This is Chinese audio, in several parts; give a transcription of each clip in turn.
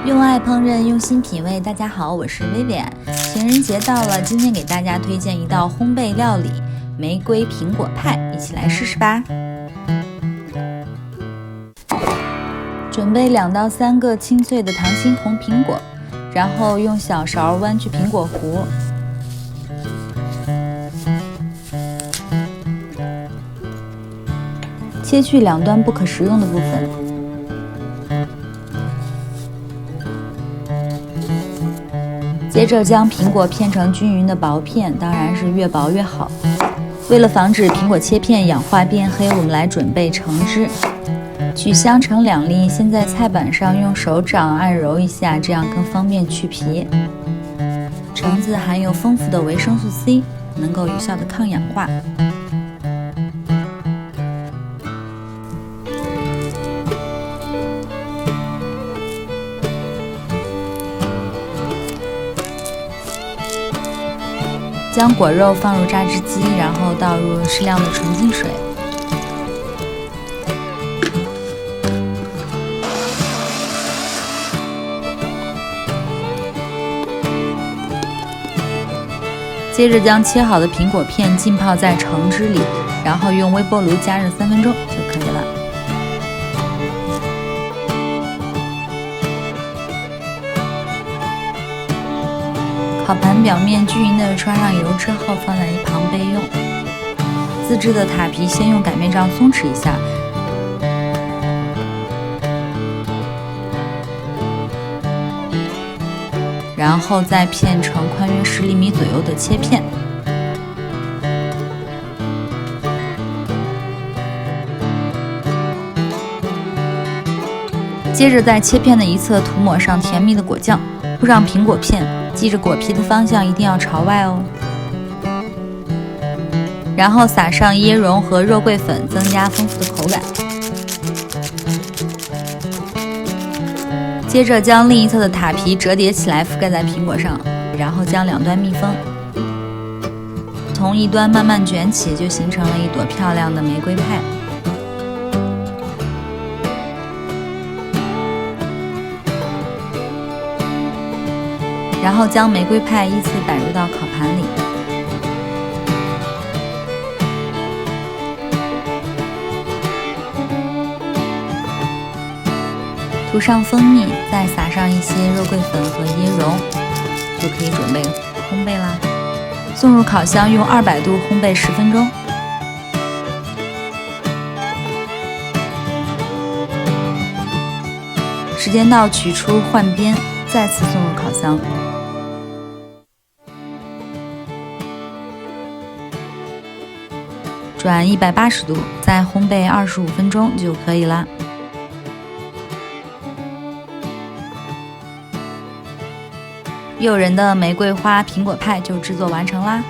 用爱烹饪，用心品味。大家好，我是 Vivian。情人节到了，今天给大家推荐一道烘焙料理——玫瑰苹果派，一起来试试吧。准备2到3个清脆的糖心红苹果，然后用小勺剜去苹果核，切去2端不可食用的部分。接着将苹果片成均匀的薄片，当然是越薄越好。为了防止苹果切片氧化变黑，我们来准备橙汁。取香橙2粒，先在菜板上用手掌按揉一下，这样更方便去皮。橙子含有丰富的维生素 C， 能够有效的抗氧化。将果肉放入榨汁机，然后倒入适量的纯净水。接着将切好的苹果片浸泡在橙汁里，然后用微波炉加热3分钟就可以了。烤盘表面均匀地刷上油之后，放在一旁备用。自制的塔皮先用擀面杖松弛一下，然后再片成宽约10厘米左右的切片。接着在切片的一侧涂抹上甜蜜的果酱，铺上苹果片，记着果皮的方向一定要朝外哦。然后撒上椰蓉和肉桂粉，增加丰富的口感。接着将另一侧的塔皮折叠起来覆盖在苹果上，然后将2端密封。从一端慢慢卷起，就形成了一朵漂亮的玫瑰派。然后将玫瑰派依次摆入到烤盘里，涂上蜂蜜，再撒上一些肉桂粉和椰蓉，就可以准备烘焙啦。送入烤箱，用200度烘焙10分钟。时间到，取出换边，再次送入烤箱。转180度，再烘焙25分钟就可以啦。诱人的玫瑰花苹果派就制作完成啦。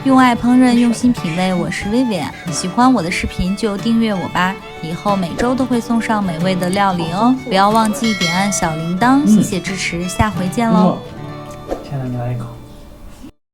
用爱烹饪，用心品味，我是 Vivian。喜欢我的视频就订阅我吧，以后每周都会送上美味的料理哦。不要忘记点按小铃铛，谢谢支持，下回见喽。先来咬一口。